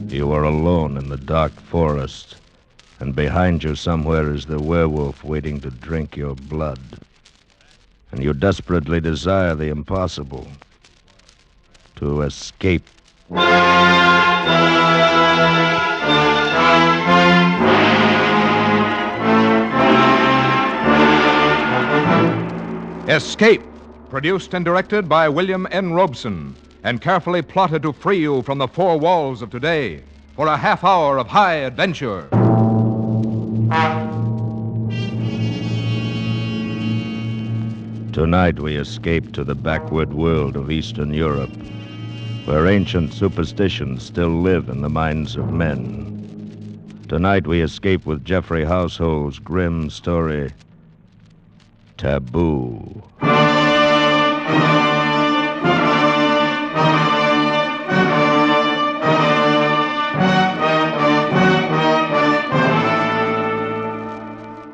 You are alone in the dark forest, and behind you somewhere is the werewolf waiting to drink your blood. And you desperately desire the impossible, to escape. Escape, produced and directed by William N. Robeson, and carefully plotted to free you from the four walls of today for a half hour of high adventure. Tonight we escape to the backward world of Eastern Europe, where ancient superstitions still live in the minds of men. Tonight we escape with Jeffrey Household's grim story, Taboo.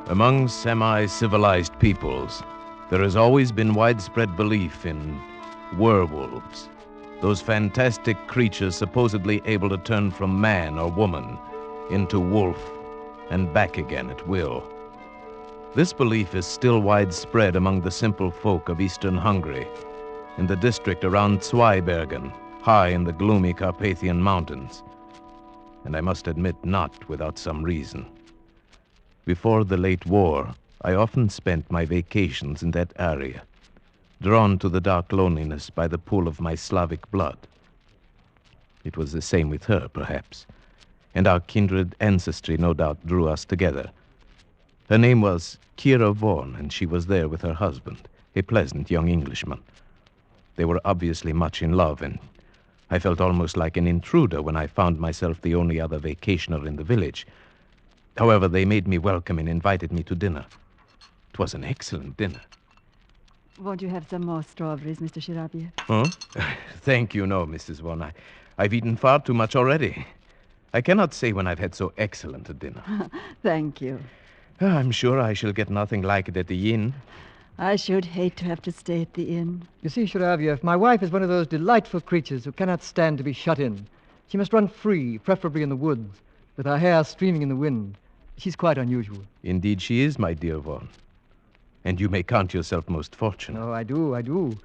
Among semi-civilized peoples, there has always been widespread belief in werewolves, those fantastic creatures supposedly able to turn from man or woman into wolf and back again at will. This belief is still widespread among the simple folk of eastern Hungary, in the district around Zweibergen, high in the gloomy Carpathian Mountains, and I must admit not without some reason. Before the late war, I often spent my vacations in that area, drawn to the dark loneliness by the pull of my Slavic blood. It was the same with her, perhaps, and our kindred ancestry no doubt drew us together. Her name was Kira Vaughan, and she was there with her husband, a pleasant young Englishman. They were obviously much in love, and I felt almost like an intruder when I found myself the only other vacationer in the village. However, they made me welcome and invited me to dinner. It was an excellent dinner. Won't you have some more strawberries, Mr. Shirabiev? Huh? Thank you, no, Mrs. Vaughan. I've eaten far too much already. I cannot say when I've had so excellent a dinner. Thank you. I'm sure I shall get nothing like it at the inn. I should hate to have to stay at the inn. You see, Shirabiev, my wife is one of those delightful creatures who cannot stand to be shut in. She must run free, preferably in the woods, with her hair streaming in the wind. She's quite unusual. Indeed she is, my dear Vaughan. And you may count yourself most fortunate. Oh, I do.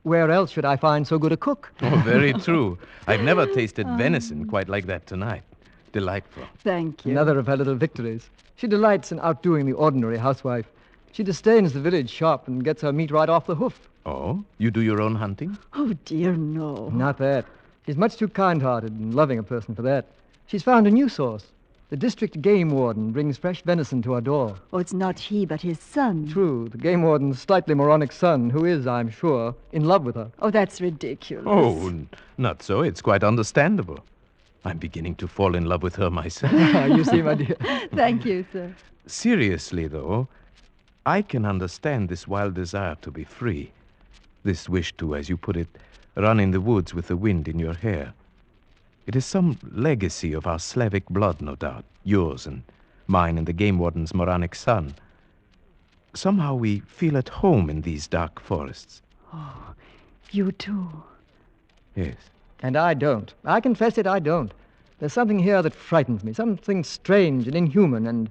Where else should I find so good a cook? Oh, very true. I've never tasted venison quite like that tonight. Delightful. Thank you. Another of her little victories. She delights in outdoing the ordinary housewife. She disdains the village shop and gets her meat right off the hoof. Oh? You do your own hunting? Oh, dear, no. Not that. She's much too kind-hearted and loving a person for that. She's found a new source. The district game warden brings fresh venison to our door. Oh, it's not he, but his son. True, the game warden's slightly moronic son, who is, I'm sure, in love with her. Oh, that's ridiculous. Oh, not so. It's quite understandable. I'm beginning to fall in love with her myself. You see, my dear. Thank you, sir. Seriously, though, I can understand this wild desire to be free. This wish to, as you put it, run in the woods with the wind in your hair. It is some legacy of our Slavic blood, no doubt. Yours and mine and the game warden's moronic son. Somehow we feel at home in these dark forests. Oh, you too. Yes. And I don't. I confess it, I don't. There's something here that frightens me. Something strange and inhuman and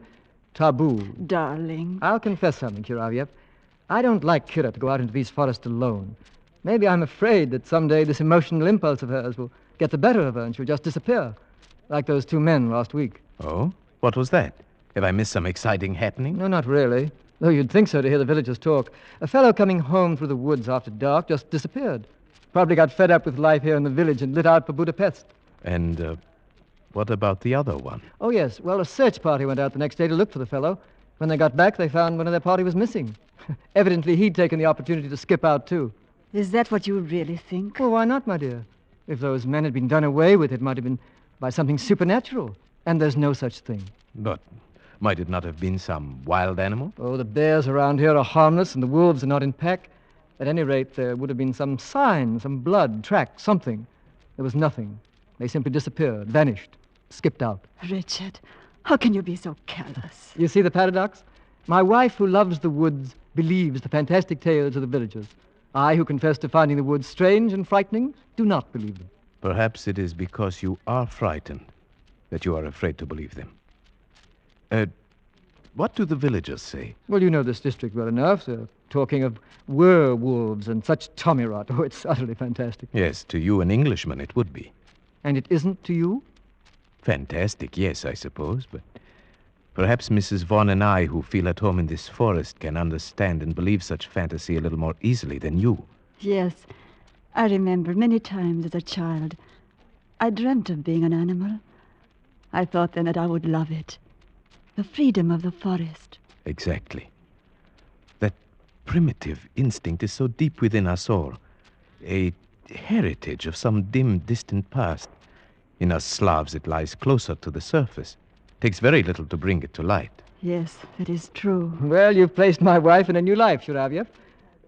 taboo. Darling. I'll confess something, Shirabiev. I don't like Kira to go out into these forests alone. Maybe I'm afraid that someday this emotional impulse of hers will get the better of her and she'll just disappear, like those two men last week. Oh? What was that? Have I missed some exciting happening? No, not really. Though you'd think so to hear the villagers talk. A fellow coming home through the woods after dark just disappeared. Probably got fed up with life here in the village and lit out for Budapest. And what about the other one? Oh, yes. Well, a search party went out the next day to look for the fellow. When they got back, they found one of their party was missing. Evidently, he'd taken the opportunity to skip out, too. Is that what you really think? Well, why not, my dear? If those men had been done away with, it might have been by something supernatural. And there's no such thing. But might it not have been some wild animal? Oh, the bears around here are harmless and the wolves are not in pack. At any rate, there would have been some sign, some blood, track, something. There was nothing. They simply disappeared, vanished, skipped out. Richard, how can you be so callous? You see the paradox? My wife, who loves the woods, believes the fantastic tales of the villagers. I, who confess to finding the woods strange and frightening, do not believe them. Perhaps it is because you are frightened that you are afraid to believe them. What do the villagers say? Well, you know this district well enough. They're talking of werewolves and such tommy rot. Oh, it's utterly fantastic. Yes, to you, an Englishman, it would be. And it isn't to you? Fantastic, yes, I suppose, but perhaps Mrs. Vaughn and I, who feel at home in this forest, can understand and believe such fantasy a little more easily than you. Yes, I remember many times as a child, I dreamt of being an animal. I thought then that I would love it. The freedom of the forest. Exactly. That primitive instinct is so deep within us all. A heritage of some dim, distant past. In us Slavs, it lies closer to the surface. Takes very little to bring it to light. Yes, that is true. Well, you've placed my wife in a new life, Shiravyev.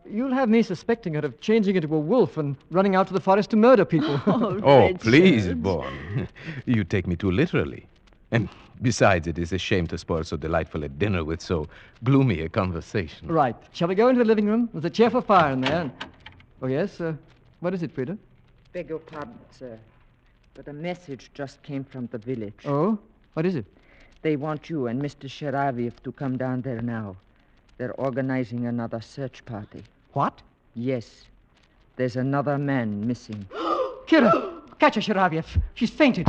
You'll have me suspecting her of changing into a wolf and running out to the forest to murder people. Oh, please, Vaughn. You take me too literally. And besides, it is a shame to spoil so delightful a dinner with so gloomy a conversation. Right. Shall we go into the living room? There's a cheerful fire in there. Oh, yes? What is it, Frida? Beg your pardon, sir, but a message just came from the village. Oh? What is it? They want you and Mr. Shiravyev to come down there now. They're organizing another search party. What? Yes. There's another man missing. Kira! Catch her, Shiravyev. She's fainted.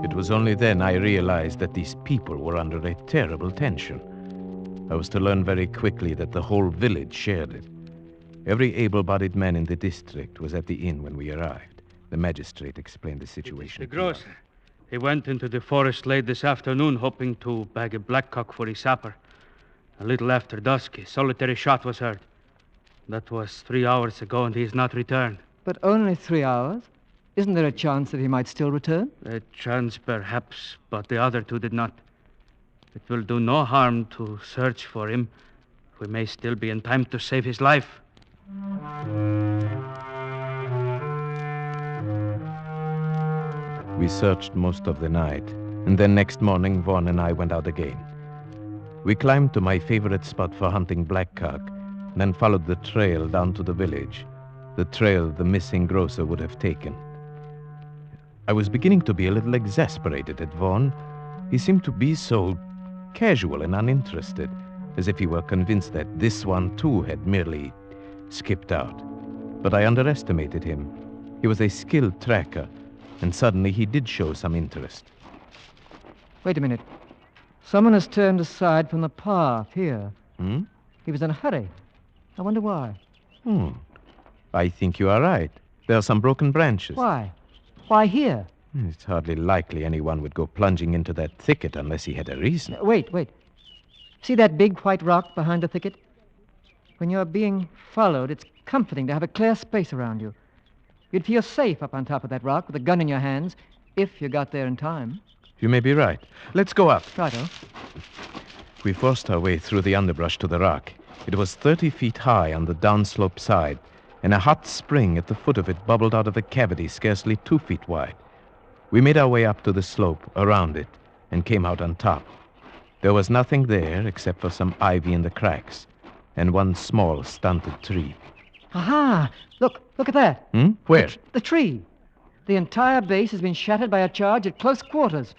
It was only then I realized that these people were under a terrible tension. I was to learn very quickly that the whole village shared it. Every able-bodied man in the district was at the inn when we arrived. The magistrate explained the situation. The grocer. He went into the forest late this afternoon hoping to bag a blackcock for his supper. A little after dusk, a solitary shot was heard. That was 3 hours ago, and he has not returned. But only 3 hours? Isn't there a chance that he might still return? A chance, perhaps, but the other two did not. It will do no harm to search for him. We may still be in time to save his life. We searched most of the night, and then next morning, Vaughn and I went out again. We climbed to my favorite spot for hunting blackcock, and then followed the trail down to the village, the trail the missing grocer would have taken. I was beginning to be a little exasperated at Vaughn. He seemed to be so casual and uninterested, as if he were convinced that this one, too, had merely skipped out. But I underestimated him. He was a skilled tracker, and suddenly he did show some interest. Wait a minute. Someone has turned aside from the path here. Hmm? He was in a hurry. I wonder why. I think you are right. There are some broken branches. Why? Why here? It's hardly likely anyone would go plunging into that thicket unless he had a reason. Wait. See that big white rock behind the thicket? When you're being followed, it's comforting to have a clear space around you. You'd feel safe up on top of that rock with a gun in your hands, if you got there in time. You may be right. Let's go up. Righto. We forced our way through the underbrush to the rock. It was 30 feet high on the downslope side, and a hot spring at the foot of it bubbled out of a cavity scarcely 2 feet wide. We made our way up to the slope, around it, and came out on top. There was nothing there except for some ivy in the cracks, and one small, stunted tree. Aha! Look at that. Where? The tree. The entire base has been shattered by a charge at close quarters.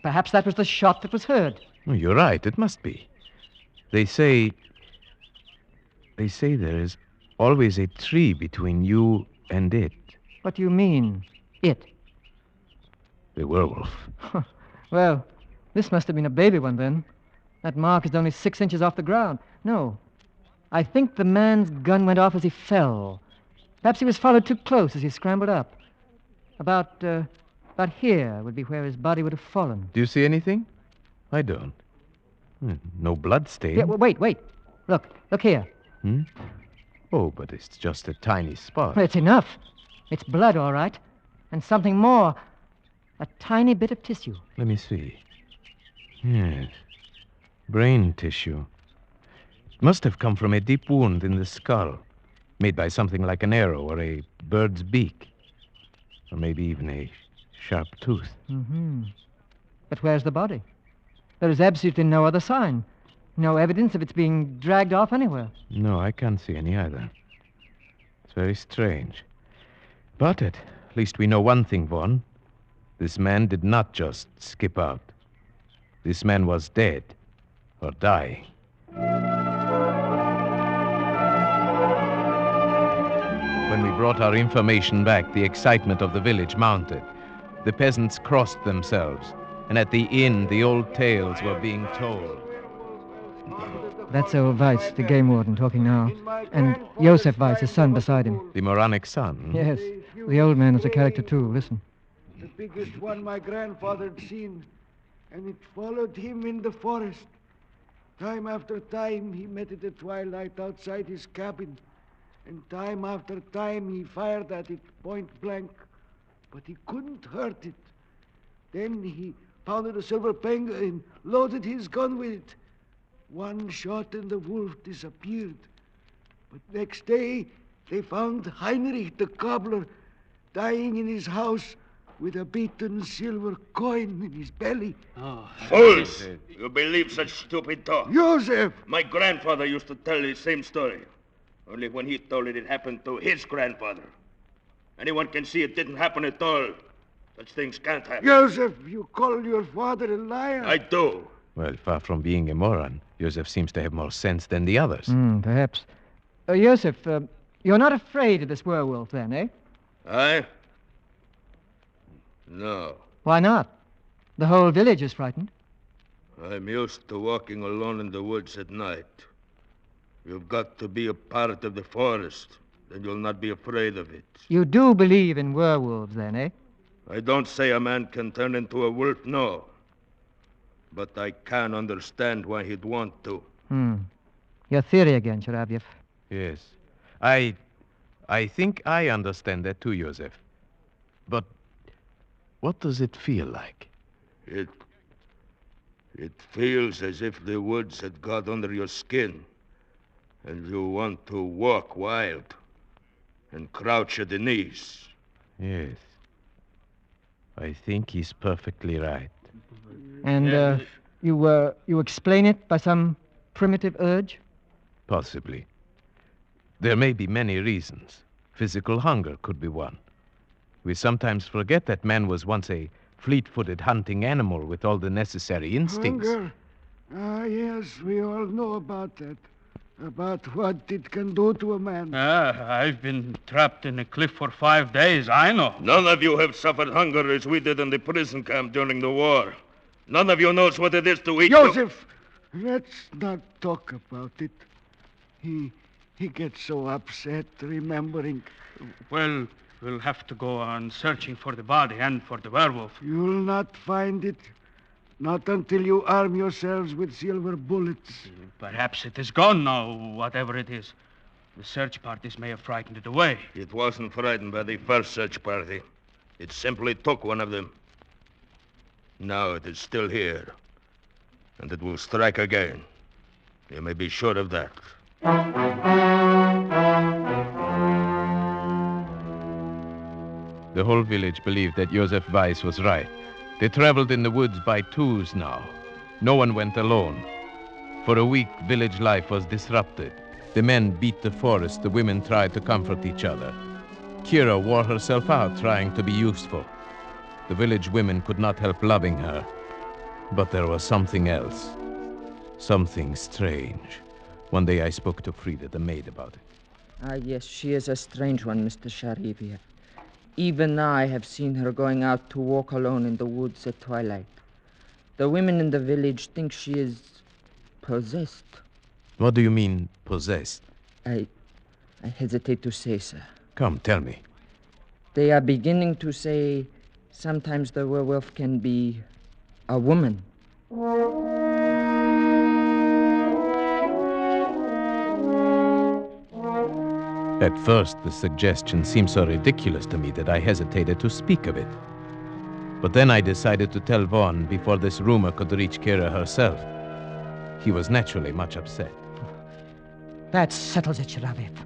Perhaps that was the shot that was heard. Oh, you're right, it must be. They say there is always a tree between you and it. What do you mean, it? The werewolf. Well, this must have been a baby one then. That mark is only 6 inches off the ground. No. I think the man's gun went off as he fell. Perhaps he was followed too close as he scrambled up. About here would be where his body would have fallen. Do you see anything? I don't. No blood stain. Yeah, wait. Look here. Oh, but it's just a tiny spot. Well, it's enough. It's blood, all right. And something more. A tiny bit of tissue. Let me see. Yes. Brain tissue. It must have come from a deep wound in the skull. made by something like an arrow or a bird's beak, or maybe even a sharp tooth. Mm-hmm. But where's the body? There is absolutely no other sign. No evidence of its being dragged off anywhere. No, I can't see any either. It's very strange. But at least we know one thing, Vaughn. This man did not just skip out. This man was dead or dying. When we brought our information back, the excitement of the village mounted. The peasants crossed themselves, and at the inn, the old tales were being told. That's old Weiss, the game warden, talking now. And Josef Weiss, his son, beside him. The moronic son? Yes. The old man is a character, too. Listen. The biggest one my grandfather had seen, and it followed him in the forest. Time after time, he met it at twilight outside his cabin, and time after time, he fired at it point blank, but he couldn't hurt it. Then he pounded a silver penga and loaded his gun with it. One shot and the wolf disappeared. But next day, they found Heinrich the cobbler dying in his house with a beaten silver coin in his belly. Fools! You believe such stupid talk? Joseph! My grandfather used to tell the same story. Only when he told it happened to his grandfather. Anyone can see it didn't happen at all. Such things can't happen. Joseph, you call your father a liar? I do. Well, far from being a moron, Joseph seems to have more sense than the others. Perhaps. Joseph, you're not afraid of this werewolf, then, eh? I? No. Why not? The whole village is frightened. I'm used to walking alone in the woods at night. You've got to be a part of the forest, then you'll not be afraid of it. You do believe in werewolves, then, eh? I don't say a man can turn into a wolf, no. But I can understand why he'd want to. Your theory again, Sharavyev. Yes. I think I understand that too, Joseph. But what does it feel like? It feels as if the woods had got under your skin, and you want to walk wild and crouch at the knees. Yes. I think he's perfectly right. And you explain it by some primitive urge? Possibly. There may be many reasons. Physical hunger could be one. We sometimes forget that man was once a fleet-footed hunting animal with all the necessary instincts. Hunger? Yes, we all know about that. About what it can do to a man. I've been trapped in a cliff for 5 days, I know. None of you have suffered hunger as we did in the prison camp during the war. None of you knows what it is to eat. Joseph, let's not talk about it. He gets so upset remembering. Well, we'll have to go on searching for the body and for the werewolf. You'll not find it. Not until you arm yourselves with silver bullets. Perhaps it is gone now, whatever it is. The search parties may have frightened it away. It wasn't frightened by the first search party. It simply took one of them. Now it is still here. And it will strike again. You may be sure of that. The whole village believed that Josef Weiss was right. They traveled in the woods by twos now. No one went alone. For a week, village life was disrupted. The men beat the forest, the women tried to comfort each other. Kira wore herself out trying to be useful. The village women could not help loving her. But there was something else. Something strange. One day I spoke to Frida, the maid, about it. Yes, she is a strange one, Mr. Sharivia. Even I have seen her going out to walk alone in the woods at twilight. The women in the village think she is possessed. What do you mean, possessed? I hesitate to say, sir. Come, tell me. They are beginning to say sometimes the werewolf can be a woman. At first, the suggestion seemed so ridiculous to me that I hesitated to speak of it. But then I decided to tell Vaughn before this rumor could reach Kira herself. He was naturally much upset. That settles it, Sharavyev.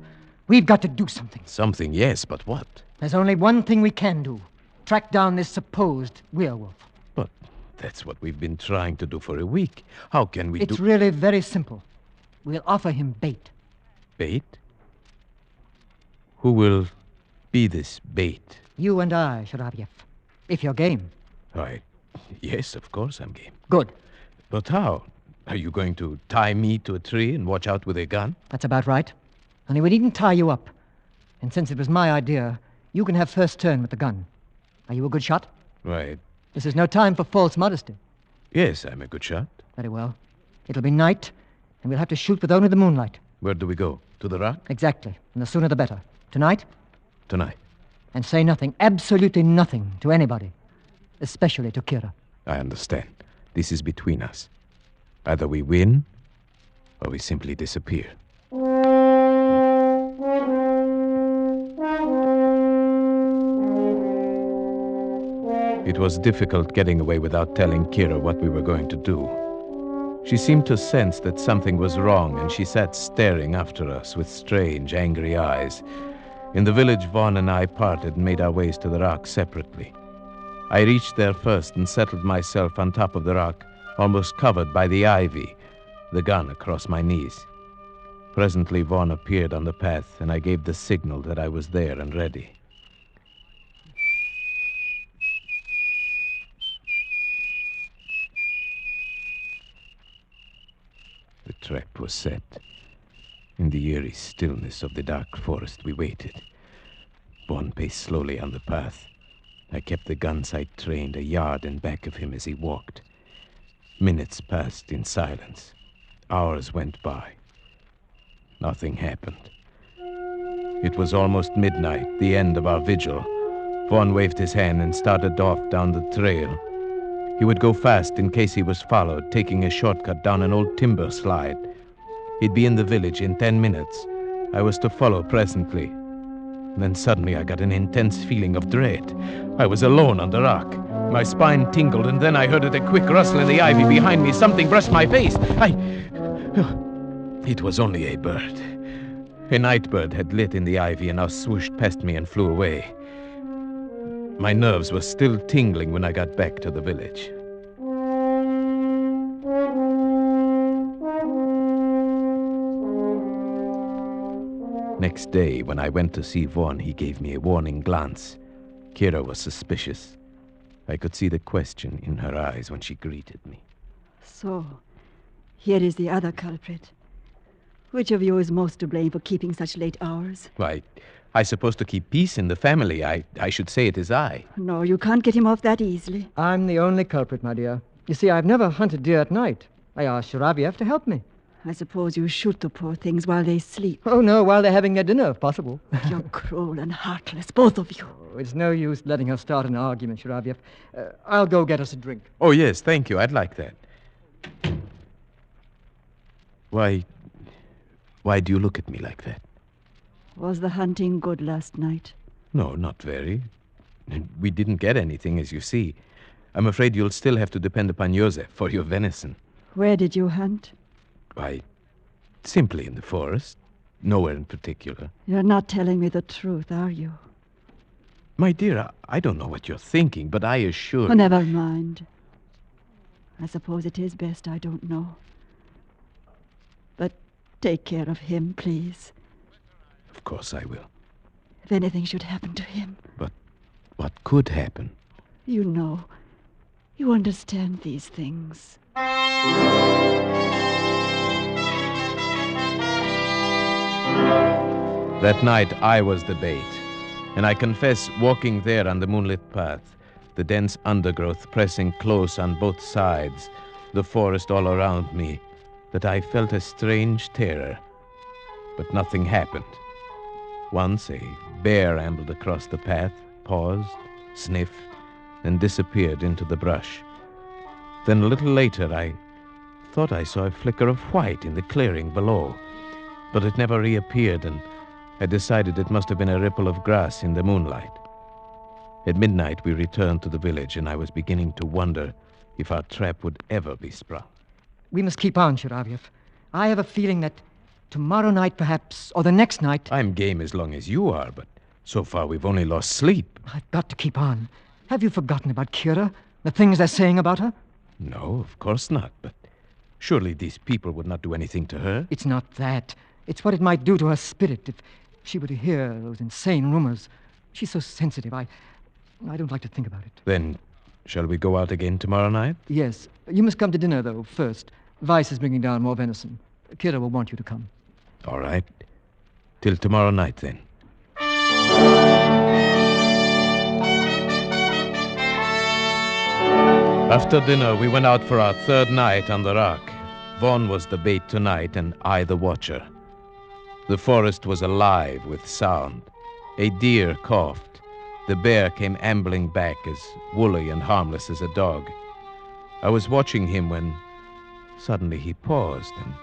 We've got to do something. Something, yes, but what? There's only one thing we can do. Track down this supposed werewolf. But that's what we've been trying to do for a week. How can we It's really very simple. We'll offer him bait. Bait? Who will be this bait? You and I, Sharavyev. If you're game. Why, yes, of course I'm game. Good. But how? Are you going to tie me to a tree and watch out with a gun? That's about right. Only we needn't tie you up. And since it was my idea, you can have first turn with the gun. Are you a good shot? Right. This is no time for false modesty. Yes, I'm a good shot. Very well. It'll be night, and we'll have to shoot with only the moonlight. Where do we go? To the rock? Exactly. And the sooner the better. Tonight? Tonight. And say nothing, absolutely nothing, to anybody. Especially to Kira. I understand. This is between us. Either we win, or we simply disappear. It was difficult getting away without telling Kira what we were going to do. She seemed to sense that something was wrong, and she sat staring after us with strange, angry eyes. In the village, Vaughn and I parted and made our ways to the rock separately. I reached there first and settled myself on top of the rock, almost covered by the ivy, the gun across my knees. Presently, Vaughn appeared on the path, and I gave the signal that I was there and ready. The trap was set. In the eerie stillness of the dark forest, we waited. Vaughn paced slowly on the path. I kept the gun sight trained a yard in back of him as he walked. Minutes passed in silence. Hours went by. Nothing happened. It was almost midnight, the end of our vigil. Vaughn waved his hand and started off down the trail. He would go fast in case he was followed, taking a shortcut down an old timber slide. He'd be in the village in 10 minutes. I was to follow presently. Then suddenly I got an intense feeling of dread. I was alone on the rock. My spine tingled, and then I heard a quick rustle in the ivy behind me. Something brushed my face. It was only a bird. A night bird had lit in the ivy and now swooshed past me and flew away. My nerves were still tingling when I got back to the village. Next day, when I went to see Vaughn, he gave me a warning glance. Kira was suspicious. I could see the question in her eyes when she greeted me. So, here is the other culprit. Which of you is most to blame for keeping such late hours? Why, I suppose to keep peace in the family. I should say it is I. No, you can't get him off that easily. I'm the only culprit, my dear. You see, I've never hunted deer at night. I asked Sharavyev to help me. I suppose you shoot the poor things while they sleep. Oh, no, while they're having their dinner, if possible. You're cruel and heartless, both of you. Oh, it's no use letting her start an argument, Sharavyev. I'll go get us a drink. Oh, yes, thank you. I'd like that. Why do you look at me like that? Was the hunting good last night? No, not very. We didn't get anything, as you see. I'm afraid you'll still have to depend upon Joseph for your venison. Where did you hunt? Why, simply in the forest. Nowhere in particular. You're not telling me the truth, are you? My dear, I don't know what you're thinking, but I assure Oh, never mind. I suppose it is best I don't know. But take care of him, please. Of course I will. If anything should happen to him. But what could happen? You know. You understand these things. That night I was the bait, and I confess, walking there on the moonlit path, the dense undergrowth pressing close on both sides, the forest all around me, that I felt a strange terror. But nothing happened. Once a bear ambled across the path, paused, sniffed, and disappeared into the brush. Then a little later I thought I saw a flicker of white in the clearing below, but it never reappeared, and I decided it must have been a ripple of grass in the moonlight. At midnight we returned to the village, and I was beginning to wonder if our trap would ever be sprung. We must keep on, Sharavyev. I have a feeling that Tomorrow night, perhaps, or the next night. I'm game as long as you are, but so far we've only lost sleep. I've got to keep on. Have you forgotten about Kira? The things they're saying about her? No, of course not, but surely these people would not do anything to her. It's not that. It's what it might do to her spirit if she were to hear those insane rumors. She's so sensitive. I don't like to think about it. Then, shall we go out again tomorrow night? Yes. You must come to dinner, though, first. Weiss is bringing down more venison. Kira will want you to come. All right. Till tomorrow night, then. After dinner, we went out for our third night on the rock. Vaughn was the bait tonight, and I the watcher. The forest was alive with sound. A deer coughed. The bear came ambling back, as woolly and harmless as a dog. I was watching him when suddenly he paused and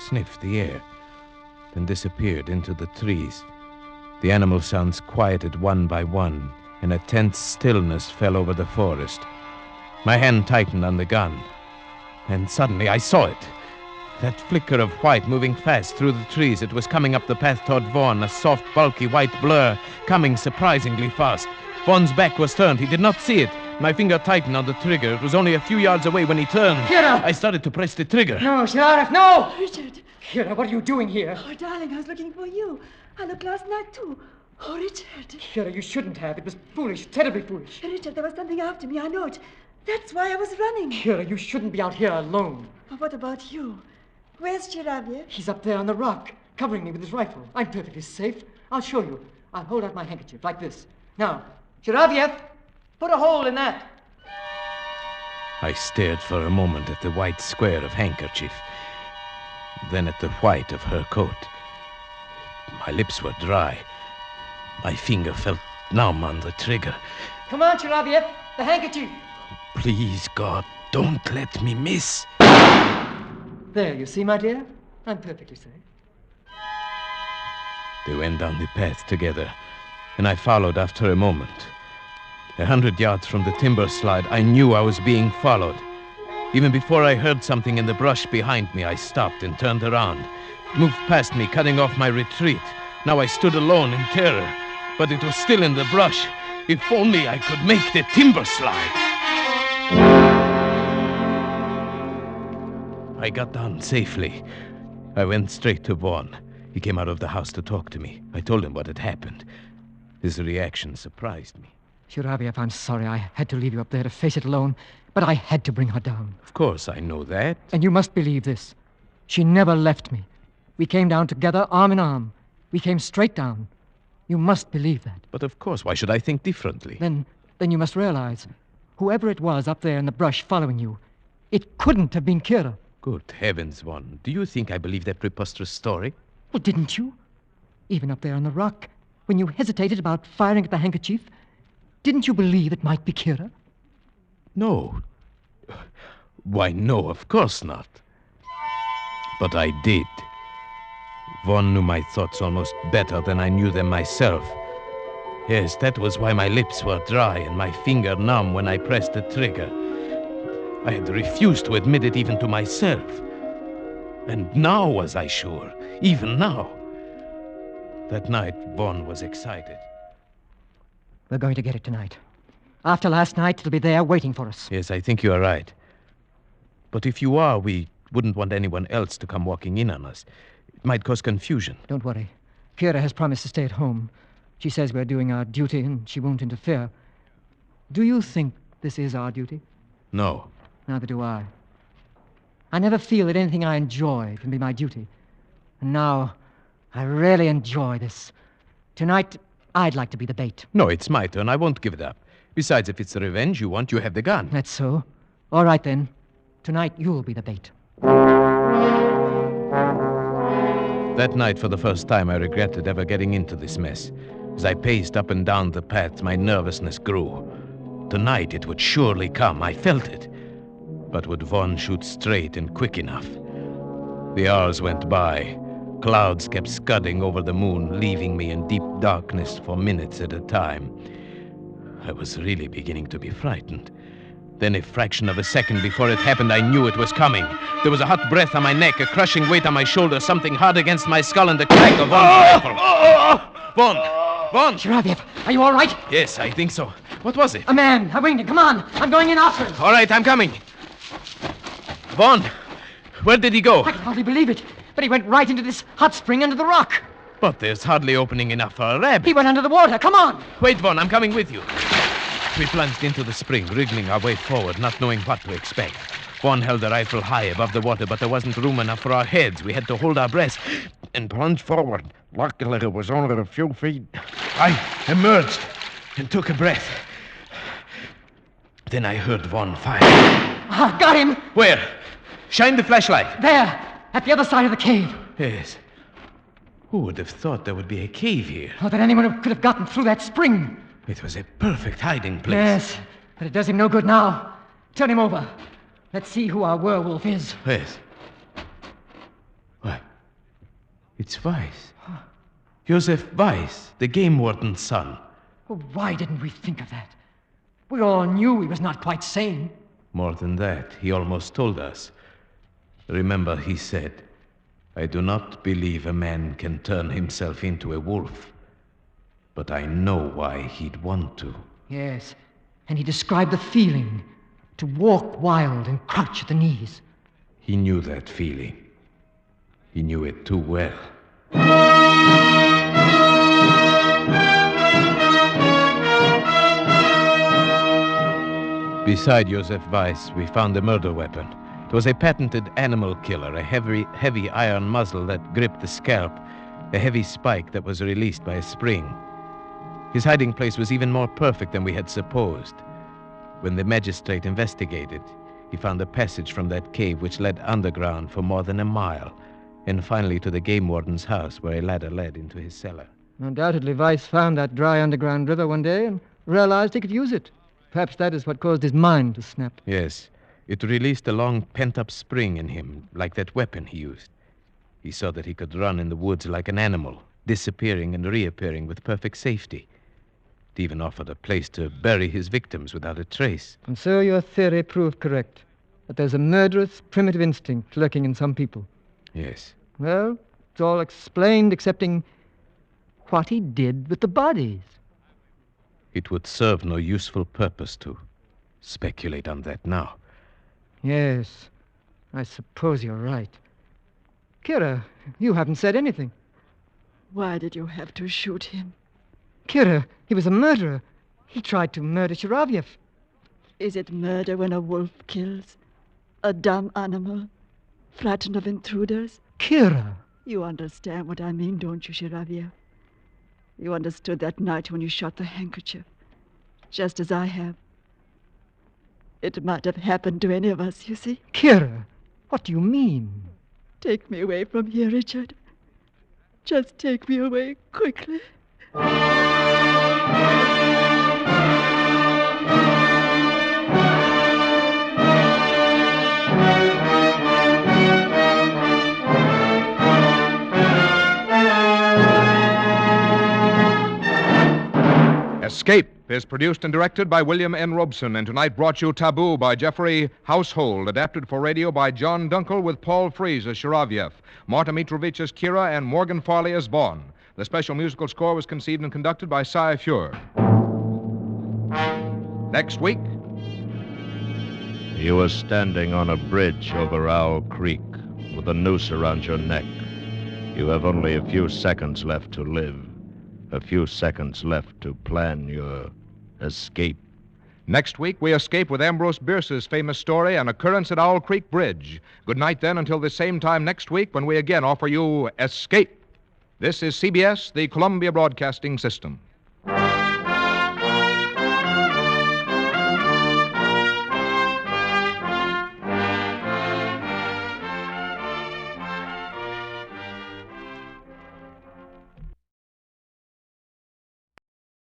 sniffed the air, then disappeared into the trees. The animal sounds quieted one by one, and a tense stillness fell over the forest. My hand tightened on the gun, and suddenly I saw it. That flicker of white moving fast through the trees. It was coming up the path toward Vaughn, a soft, bulky white blur, coming surprisingly fast. Vaughn's back was turned. He did not see it. My finger tightened on the trigger. It was only a few yards away when he turned. Kira! I started to press the trigger. No, Sheriff, no! Richard! Kira, what are you doing here? Oh, darling, I was looking for you. I looked last night, too. Oh, Richard. Kira, you shouldn't have. It was foolish, terribly foolish. Richard, there was something after me, I know it. That's why I was running. Kira, you shouldn't be out here alone. But what about you? Where's Chiraviev? He's up there on the rock, covering me with his rifle. I'm perfectly safe. I'll show you. I'll hold out my handkerchief like this. Now, Chiraviev, put a hole in that. I stared for a moment at the white square of handkerchief, then at the white of her coat. My lips were dry. My finger felt numb on the trigger. Come on, Chiraviev, the handkerchief. Please, God, don't let me miss. There, you see, my dear? I'm perfectly safe. They went down the path together, and I followed after a moment. 100 yards from the timber slide, I knew I was being followed. Even before I heard something in the brush behind me, I stopped and turned around. It moved past me, cutting off my retreat. Now I stood alone in terror, but it was still in the brush. If only I could make the timber slide. I got down safely. I went straight to Vaughn. He came out of the house to talk to me. I told him what had happened. His reaction surprised me. Chiraviev, I'm sorry I had to leave you up there to face it alone, but I had to bring her down. Of course, I know that. And you must believe this. She never left me. We came down together, arm in arm. We came straight down. You must believe that. But of course, why should I think differently? Then you must realize, whoever it was up there in the brush following you, it couldn't have been Kira. Good heavens, Vaughn. Do you think I believe that preposterous story? Well, didn't you? Even up there on the rock, when you hesitated about firing at the handkerchief, didn't you believe it might be Kira? No. Why, no, of course not. But I did. Vaughn knew my thoughts almost better than I knew them myself. Yes, that was why my lips were dry and my finger numb when I pressed the trigger. I had refused to admit it even to myself. And now was I sure, even now. That night, Vaughn was excited. We're going to get it tonight. After last night, it'll be there waiting for us. Yes, I think you are right. But if you are, we wouldn't want anyone else to come walking in on us. It might cause confusion. Don't worry. Kira has promised to stay at home. She says we're doing our duty and she won't interfere. Do you think this is our duty? No. Neither do I. I never feel that anything I enjoy can be my duty. And now, I really enjoy this. Tonight, I'd like to be the bait. No, it's my turn. I won't give it up. Besides, if it's the revenge you want, you have the gun. That's so. All right, then. Tonight, you'll be the bait. That night, for the first time, I regretted ever getting into this mess. As I paced up and down the path, my nervousness grew. Tonight, it would surely come. I felt it. But would Vaughn shoot straight and quick enough? The hours went by. Clouds kept scudding over the moon, leaving me in deep darkness for minutes at a time. I was really beginning to be frightened. Then a fraction of a second before it happened, I knew it was coming. There was a hot breath on my neck, a crushing weight on my shoulder, something hard against my skull, and the crack of Vaughn's rifle. Vaughn! Shiravyev, are you all right? Yes, I think so. What was it? A man. I winged him. Come on. I'm going in after him. All right, I'm coming. Vaughn, where did he go? I can hardly believe it. But he went right into this hot spring under the rock. But there's hardly opening enough for a rabbit. He went under the water. Come on. Wait, Vaughn, I'm coming with you. We plunged into the spring, wriggling our way forward, not knowing what to expect. Vaughn held the rifle high above the water, but there wasn't room enough for our heads. We had to hold our breaths and plunge forward. Luckily, it was only a few feet. I emerged and took a breath. Then I heard Vaughn fire. Ah, got him. Where? Shine the flashlight. There, at the other side of the cave. Yes. Who would have thought there would be a cave here? Or that anyone could have gotten through that spring. It was a perfect hiding place. Yes, but it does him no good now. Turn him over. Let's see who our werewolf is. Yes. Why? It's Weiss. Joseph Weiss, the game warden's son. Oh, why didn't we think of that? We all knew he was not quite sane. More than that, he almost told us. Remember, he said, I do not believe a man can turn himself into a wolf. But I know why he'd want to. Yes, and he described the feeling to walk wild and crouch at the knees. He knew that feeling. He knew it too well. Beside Joseph Weiss, we found a murder weapon. It was a patented animal killer, a heavy iron muzzle that gripped the scalp, a heavy spike that was released by a spring. His hiding place was even more perfect than we had supposed. When the magistrate investigated, he found a passage from that cave which led underground for more than a mile, and finally to the game warden's house, where a ladder led into his cellar. Undoubtedly, Weiss found that dry underground river one day and realized he could use it. Perhaps that is what caused his mind to snap. Yes, it released a long pent-up spring in him, like that weapon he used. He saw that he could run in the woods like an animal, disappearing and reappearing with perfect safety. It even offered a place to bury his victims without a trace. And so your theory proved correct, that there's a murderous, primitive instinct lurking in some people. Yes. Well, it's all explained excepting what he did with the bodies. It would serve no useful purpose to speculate on that now. Yes, I suppose you're right. Kira, you haven't said anything. Why did you have to shoot him? Kira, he was a murderer. He tried to murder Shiravyev. Is it murder when a wolf kills? A dumb animal? Frightened of intruders? Kira! You understand what I mean, don't you, Shiravyev? You understood that night when you shot the handkerchief, just as I have. It might have happened to any of us, you see. Kira, what do you mean? Take me away from here, Richard. Just take me away quickly. Escape is produced and directed by William N. Robeson, and tonight brought you Taboo by Jeffrey Household, adapted for radio by John Dunkel with Paul Frees as Shiravyev, Marta Mitrovich as Kira, and Morgan Farley as Vaughn. The special musical score was conceived and conducted by Cy Fure. Next week... You were standing on a bridge over Owl Creek with a noose around your neck. You have only a few seconds left to live. A few seconds left to plan your escape. Next week, we escape with Ambrose Bierce's famous story, An Occurrence at Owl Creek Bridge. Good night, then, until the same time next week when we again offer you Escape. This is CBS, the Columbia Broadcasting System.